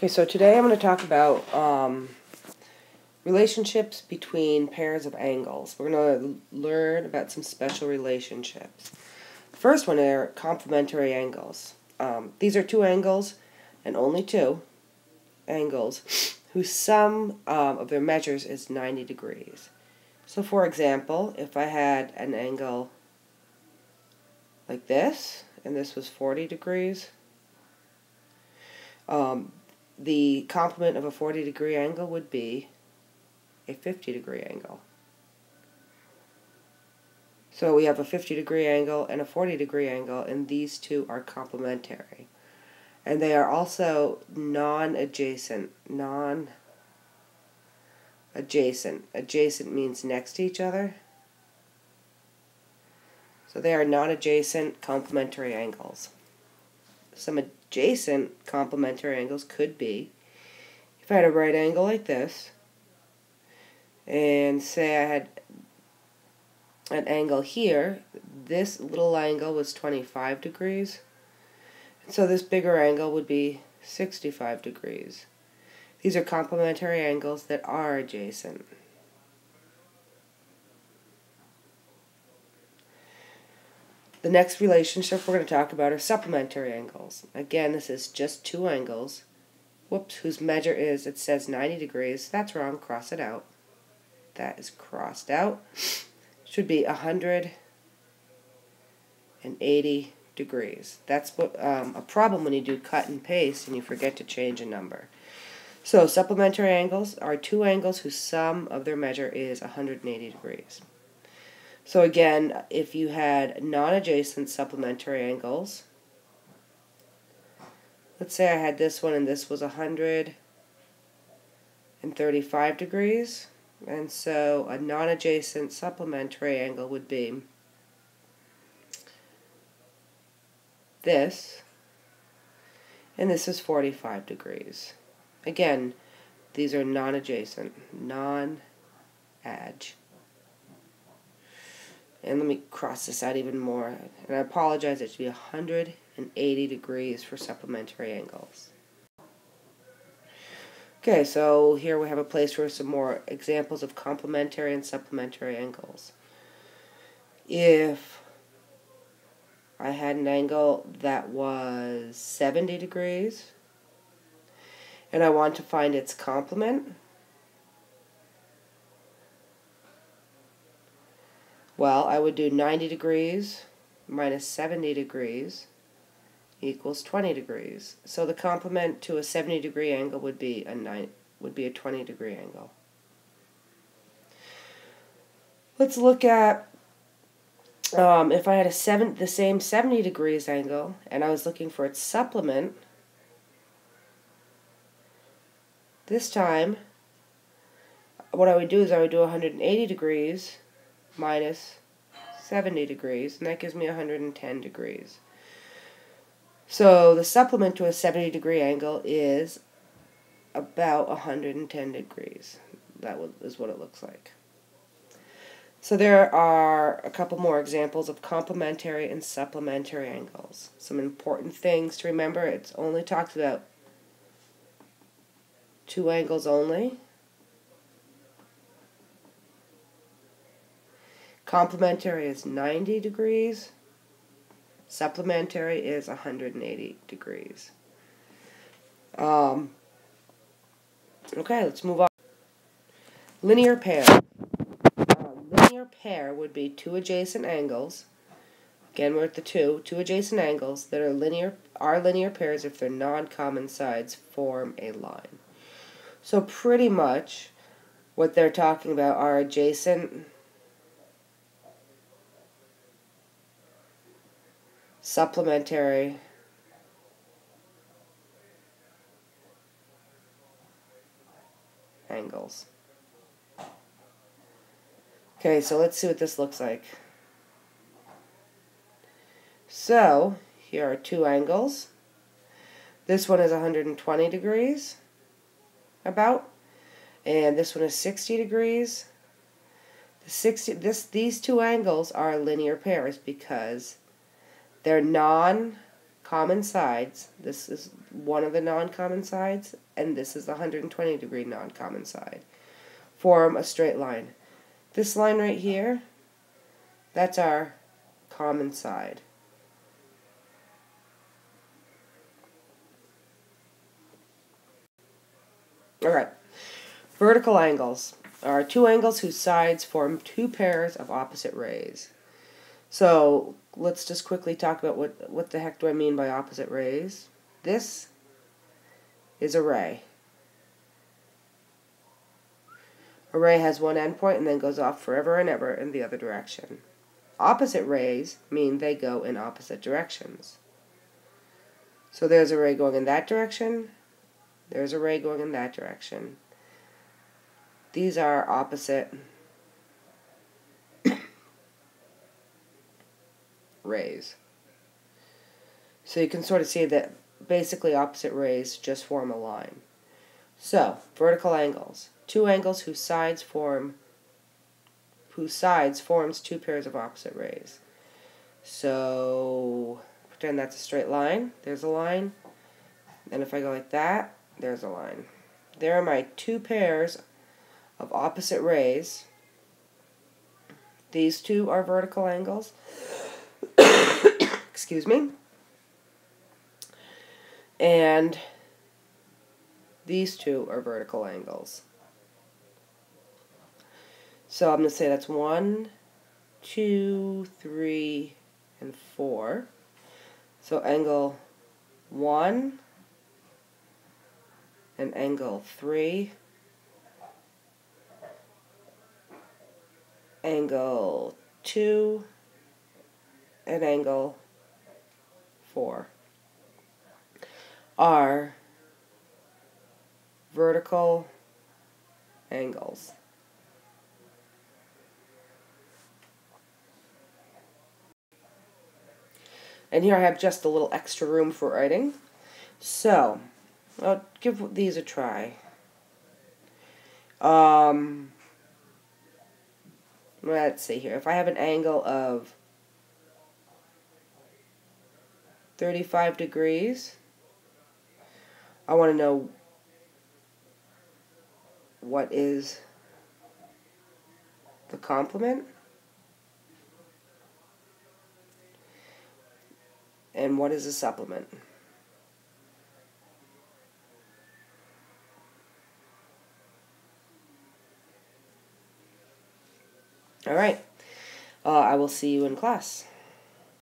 Okay, so today I'm going to talk about relationships between pairs of angles. We're going to learn about some special relationships. First one are complementary angles. These are two angles, and only two angles, whose sum of their measures is 90 degrees. So for example, if I had an angle like this, and this was 40 degrees, the complement of a 40-degree angle would be a 50-degree angle. So we have a 50-degree angle and a 40-degree angle, and these two are complementary. And they are also non-adjacent. Non-adjacent. Adjacent means next to each other. So they are non-adjacent complementary angles. Some adjacent complementary angles could be, if I had a right angle like this, and say I had an angle here, this little angle was 25 degrees, so this bigger angle would be 65 degrees. These are complementary angles that are adjacent. The next relationship we're going to talk about are supplementary angles. Again, this is just two angles, whose measure is, it says 90 degrees. That's wrong, cross it out. That is crossed out. Should be 180 degrees. That's what a problem when you do cut and paste and you forget to change a number. So supplementary angles are two angles whose sum of their measure is 180 degrees. So again, if you had non-adjacent supplementary angles, let's say I had this one and this was 135 degrees, and so a non-adjacent supplementary angle would be this, and this is 45 degrees. Again, these are non-adjacent, non-adj. And let me cross this out even more. And I apologize, it should be 180 degrees for supplementary angles. Okay, so here we have a place for some more examples of complementary and supplementary angles. If I had an angle that was 70 degrees, and I want to find its complement, well, I would do 90 degrees minus 70 degrees equals 20 degrees. So the complement to a 70-degree angle would be a 20-degree angle. Let's look at if I had the same 70 degrees angle and I was looking for its supplement. This time, what I would do is I would do 180 degrees minus 70 degrees, and that gives me 110 degrees. So the supplement to a 70-degree angle is about 110 degrees. That is what it looks like. So there are a couple more examples of complementary and supplementary angles. Some important things to remember: it only talks about two angles only. Complementary is 90 degrees. Supplementary is 180 degrees. Okay, let's move on. Linear pair. Linear pair would be two adjacent angles. Again, we're at the two adjacent angles that are linear pairs if their non-common sides form a line. So pretty much what they're talking about are adjacent, supplementary, angles. Okay, so let's see what this looks like. So here are two angles. This one is 120 degrees, about, and this one is 60 degrees. These two angles are linear pairs because they're non-common common sides, this is one of the non-common sides, and this is the 120 degree non-common side, form a straight line. This line right here, that's our common side. Alright, vertical angles are two angles whose sides form two pairs of opposite rays. So let's just quickly talk about what the heck do I mean by opposite rays. This is a ray. A ray has one endpoint and then goes off forever and ever in the other direction. Opposite rays mean they go in opposite directions. So there's a ray going in that direction, there's a ray going in that direction. These are opposite rays. So you can sort of see that basically opposite rays just form a line. So, vertical angles. Two angles whose sides forms two pairs of opposite rays. So, pretend that's a straight line. There's a line. And if I go like that, there's a line. There are my two pairs of opposite rays. These two are vertical angles. Excuse me. And these two are vertical angles. So I'm going to say that's 1, 2, 3, and 4. So angle 1 and angle 3. Angle 2 and angle 4 are vertical angles. And here I have just a little extra room for writing. So, I'll give these a try. Let's see here. If I have an angle of 35 degrees, I want to know what is the complement and what is a supplement. All right. I will see you in class.